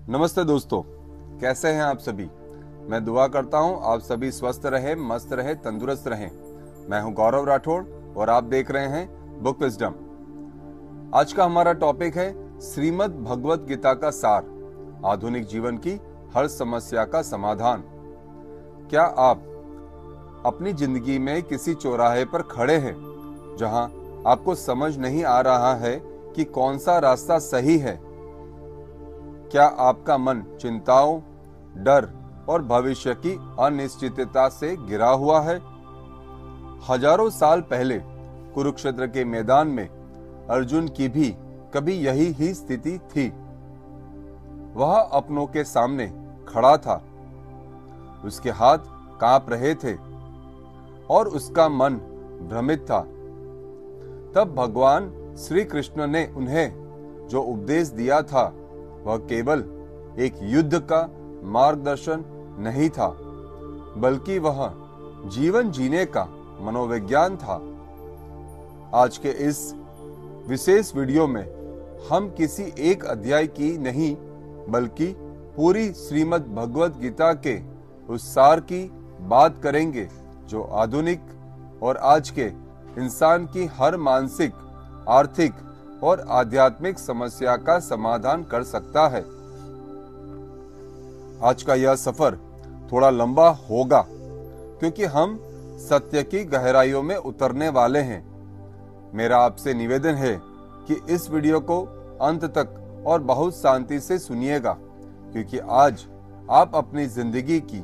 नमस्ते दोस्तों, कैसे हैं आप सभी। मैं दुआ करता हूं आप सभी स्वस्थ रहे, मस्त रहे, तंदुरुस्त रहें। मैं हूं गौरव राठौड़ और आप देख रहे हैं बुक विजडम। आज का हमारा टॉपिक है श्रीमद् भगवत गीता का सार, आधुनिक जीवन की हर समस्या का समाधान। क्या आप अपनी जिंदगी में किसी चौराहे पर खड़े हैं जहां आपको समझ नहीं आ रहा है कि कौन सा रास्ता सही है? क्या आपका मन चिंताओं, डर और भविष्य की अनिश्चितता से घिरा हुआ है? हजारों साल पहले कुरुक्षेत्र के मैदान में अर्जुन की भी कभी यही ही स्थिति थी। वह अपनों के सामने खड़ा था, उसके हाथ कांप रहे थे और उसका मन भ्रमित था। तब भगवान श्री कृष्ण ने उन्हें जो उपदेश दिया था वह केवल एक युद्ध का मार्गदर्शन नहीं था, बल्कि वह जीवन जीने का मनोविज्ञान था। आज के इस विशेष वीडियो में हम किसी एक अध्याय की नहीं बल्कि पूरी श्रीमद् भगवत गीता के उस सार की बात करेंगे जो आधुनिक और आज के इंसान की हर मानसिक, आर्थिक और आध्यात्मिक समस्या का समाधान कर सकता है। आज का यह सफर थोड़ा लंबा होगा क्योंकि हम सत्य की गहराइयों में उतरने वाले हैं। मेरा आपसे निवेदन है कि इस वीडियो को अंत तक और बहुत शांति से सुनिएगा, क्योंकि आज आप अपनी जिंदगी की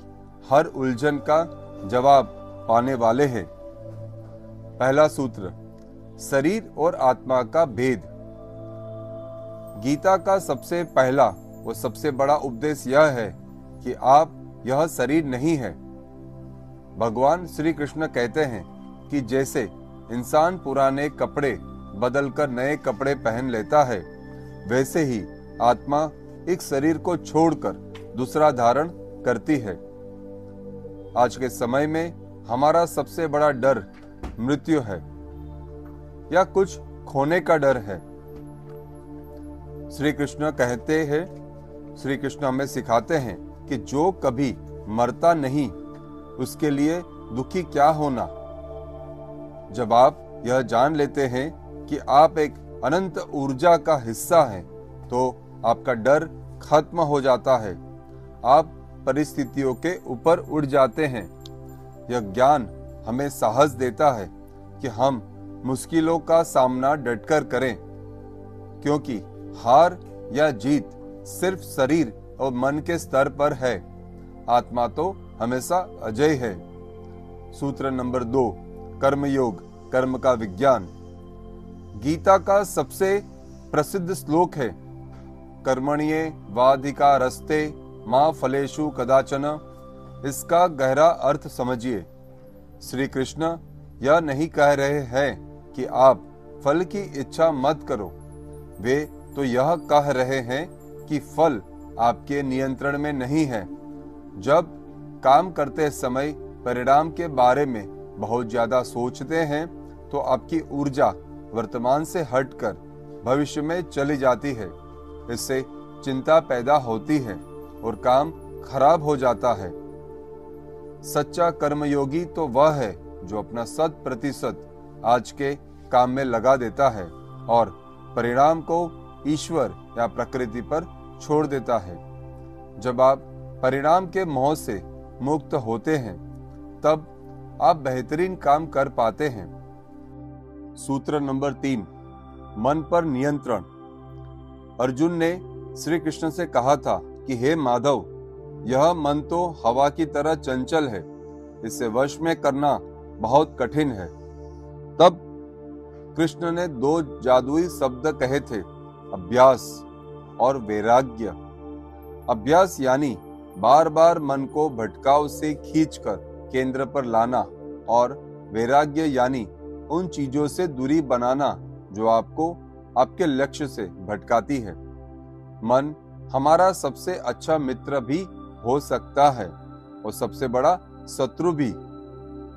हर उलझन का जवाब पाने वाले हैं। पहला सूत्र, शरीर और आत्मा का भेद। गीता का सबसे पहला और सबसे बड़ा उपदेश यह है कि आप यह शरीर नहीं है। भगवान श्री कृष्ण कहते हैं कि जैसे इंसान पुराने कपड़े बदलकर नए कपड़े पहन लेता है, वैसे ही आत्मा एक शरीर को छोड़कर दूसरा धारण करती है। आज के समय में हमारा सबसे बड़ा डर मृत्यु है या कुछ खोने का डर है। श्री कृष्ण कहते हैं, श्री कृष्ण हमें सिखाते हैं कि जो कभी मरता नहीं उसके लिए दुखी क्या होना। जब आप यह जान लेते हैं कि आप एक अनंत ऊर्जा का हिस्सा हैं, तो आपका डर खत्म हो जाता है। आप परिस्थितियों के ऊपर उड़ जाते हैं। यह ज्ञान हमें साहस देता है कि हम मुश्किलों का सामना डटकर करें, क्योंकि हार या जीत सिर्फ शरीर और मन के स्तर पर है, आत्मा तो हमेशा अजय है। सूत्र नंबर 2, कर्मयोग, कर्म का विज्ञान। गीता का सबसे प्रसिद्ध श्लोक है, कर्मण्येवाधिकारस्ते मा फलेषु कदाचन। इसका गहरा अर्थ समझिए। श्री कृष्ण यह नहीं कह रहे हैं कि आप फल की इच्छा मत करो, वे तो यह कह रहे हैं कि फल आपके नियंत्रण में नहीं है। जब काम करते समय परिणाम के बारे में बहुत ज्यादा सोचते हैं तो आपकी ऊर्जा वर्तमान से हटकर भविष्य में चली जाती है। इससे चिंता पैदा होती है और काम खराब हो जाता है। सच्चा कर्मयोगी तो वह है जो अपना 100% आज के काम में लगा देता है और परिणाम को ईश्वर या प्रकृति पर छोड़ देता है। जब आप परिणाम के मोह से मुक्त होते हैं, तब आप बेहतरीन काम कर पाते हैं। सूत्र नंबर 3, मन पर नियंत्रण। अर्जुन ने श्री कृष्ण से कहा था कि हे माधव, यह मन तो हवा की तरह चंचल है, इसे वश में करना बहुत कठिन है। तब कृष्ण ने 2 जादुई शब्द कहे थे, अभ्यास और वैराग्य। अभ्यास यानी बार बार मन को भटकाव से खींचकर केंद्र पर लाना, और वैराग्य यानी उन चीजों से दूरी बनाना जो आपको आपके लक्ष्य से भटकाती है। मन हमारा सबसे अच्छा मित्र भी हो सकता है और सबसे बड़ा शत्रु भी।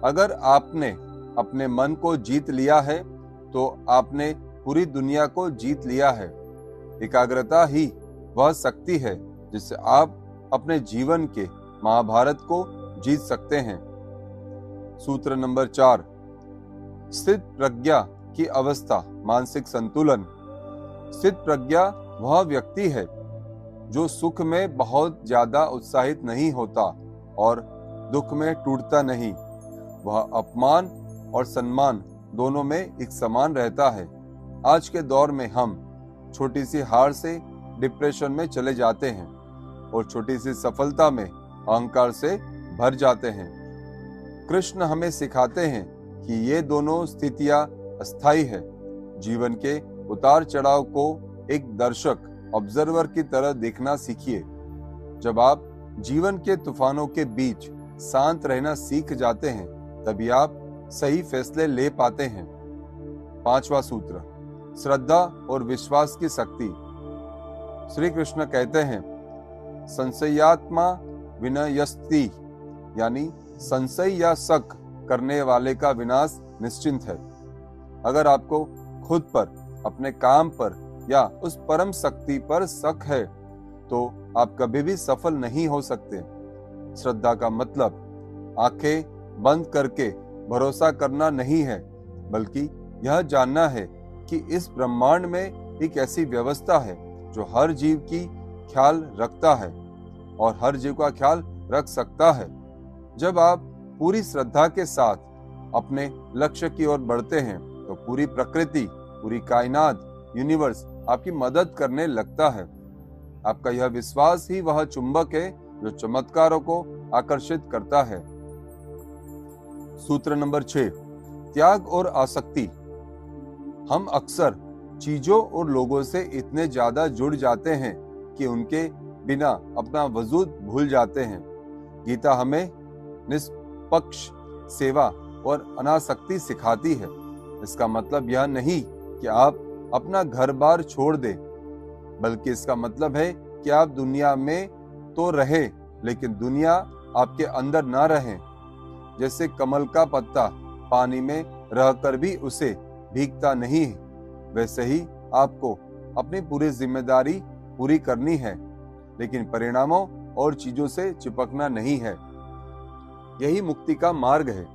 अगर आपने अपने मन को जीत लिया है तो आपने पूरी दुनिया को जीत लिया है। एकाग्रता ही वह शक्ति है जिससे आप अपने जीवन के महाभारत को जीत सकते हैं। सूत्र नंबर 4, स्थित प्रज्ञा की अवस्था, मानसिक संतुलन। स्थित प्रज्ञा वह व्यक्ति है जो सुख में बहुत ज्यादा उत्साहित नहीं होता और दुख में टूटता नहीं। वह अपमान और सम्मान दोनों में एक समान रहता है। आज के दौर में हम छोटी सी हार से डिप्रेशन में चले जाते हैं और छोटी सी सफलता में अहंकार से भर जाते हैं। कृष्ण हमें सिखाते हैं कि ये दोनों स्थितियां अस्थायी है। जीवन के उतार चढ़ाव को एक दर्शक, ऑब्जर्वर की तरह देखना सीखिए। जब आप जीवन के तूफानों के बीच शांत रहना सीख जाते हैं, तभी आप सही फैसले ले पाते हैं। 5वां सूत्र, श्रद्धा और विश्वास की शक्ति। श्री कृष्ण कहते हैं, संशयात्मा विनयस्ति, यानी संशय या शक करने वाले का विनाश निश्चिंत है। अगर आपको खुद पर, अपने काम पर या उस परम शक्ति पर शक है तो आप कभी भी सफल नहीं हो सकते। श्रद्धा का मतलब आंखें बंद करके भरोसा करना नहीं है, बल्कि यह जानना है कि इस ब्रह्मांड में एक ऐसी व्यवस्था है जो हर जीव की ख्याल रखता है और हर जीव का ख्याल रख सकता है। जब आप पूरी श्रद्धा के साथ अपने लक्ष्य की ओर बढ़ते हैं तो पूरी प्रकृति, पूरी कायनात, यूनिवर्स आपकी मदद करने लगता है। आपका यह विश्वास ही वह चुंबक है जो चमत्कारों को आकर्षित करता है। सूत्र नंबर 6, त्याग और आसक्ति। हम अक्सर चीजों और लोगों से इतने ज्यादा जुड़ जाते हैं कि उनके बिना अपना वजूद भूल जाते हैं। गीता हमें निष्पक्ष सेवा और अनासक्ति सिखाती है। इसका मतलब यह नहीं कि आप अपना घर बार छोड़ दें, बल्कि इसका मतलब है कि आप दुनिया में तो रहे, लेकिन दुनिया आपके अंदर ना रहे। जैसे कमल का पत्ता पानी में रहकर भी उसे भीगता नहीं, वैसे ही आपको अपनी पूरी जिम्मेदारी पूरी करनी है, लेकिन परिणामों और चीजों से चिपकना नहीं है। यही मुक्ति का मार्ग है।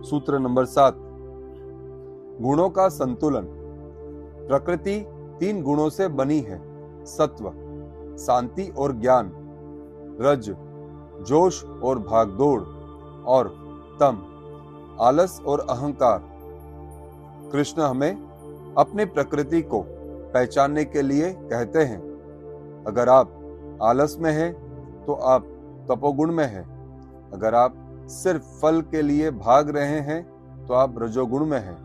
सूत्र नंबर 7, गुणों का संतुलन। प्रकृति 3 गुणों से बनी है, सत्व, शांति और ज्ञान, रज, जोश और भागदौड़, और तम, आलस और अहंकार। कृष्ण हमें अपनी प्रकृति को पहचानने के लिए कहते हैं। अगर आप आलस में हैं तो आप तपोगुण में हैं। अगर आप सिर्फ फल के लिए भाग रहे हैं तो आप रजोगुण में हैं।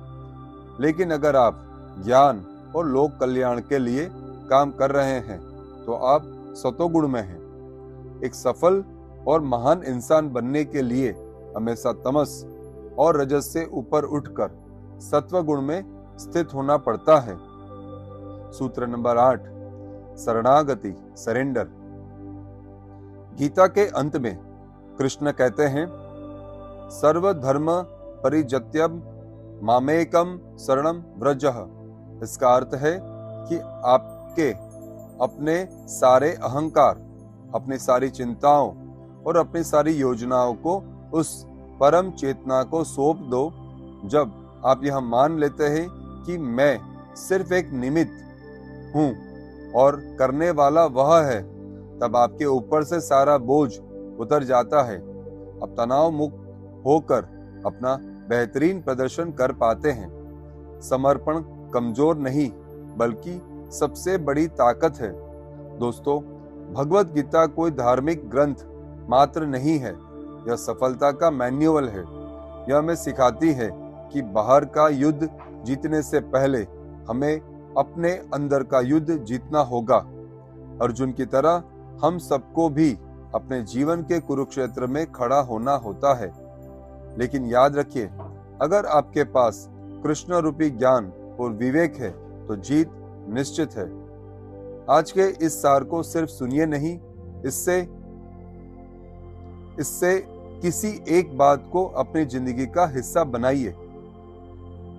लेकिन अगर आप ज्ञान और लोक कल्याण के लिए काम कर रहे हैं तो आप सतोगुण में हैं। एक सफल और महान इंसान बनने के लिए हमेशा तमस और रजस से ऊपर उठकर सत्व गुण में स्थित होना पड़ता है। सूत्र नंबर 8, शरणागति, सरेंडर। गीता के अंत में कृष्ण कहते हैं, सर्वधर्म परित्यज्य मामेकम शरणम व्रजः। इसका अर्थ है कि आपके अपने सारे अहंकार, अपनी सारी चिंताओं और अपनी सारी योजनाओं को उस परम चेतना को सौंप दो। जब आप यह मान लेते हैं कि मैं सिर्फ एक निमित्त हूँ और करने वाला वह है, तब आपके ऊपर से सारा बोझ उतर जाता है। अब तनाव मुक्त होकर अपना बेहतरीन प्रदर्शन कर पाते हैं। समर्पण कमजोर नहीं बल्कि सबसे बड़ी ताकत है। दोस्तों, भगवत गीता कोई धार्मिक ग्रंथ मात्र नहीं है, यह सफलता का मैन्युअल है। यह हमें सिखाती है कि बाहर का युद्ध जीतने से पहले हमें अपने अंदर का युद्ध जीतना होगा। अर्जुन की तरह हम सबको भी अपने जीवन के कुरुक्षेत्र में खड़ा होना होता है। लेकिन याद रखिए, अगर आपके पास कृष्ण रूपी ज्ञान और विवेक है तो जीत निश्चित है। आज के इस सार को सिर्फ सुनिए नहीं, इससे किसी एक बात को अपनी जिंदगी का हिस्सा बनाइए।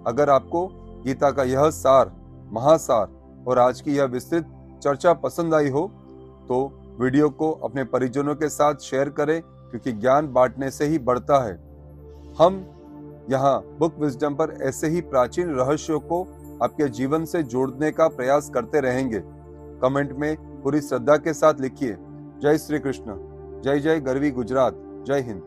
अगर आपको गीता का यह सार, महासार और आज की यह विस्तृत चर्चा पसंद आई हो तो वीडियो को अपने परिजनों के साथ शेयर करें, क्योंकि ज्ञान बांटने से ही बढ़ता है। हम यहाँ बुक विजडम पर ऐसे ही प्राचीन रहस्यों को आपके जीवन से जोड़ने का प्रयास करते रहेंगे। कमेंट में पूरी श्रद्धा के साथ लिखिए, जय श्री कृष्ण, जय जय गरवी गुजरात, जय हिंद।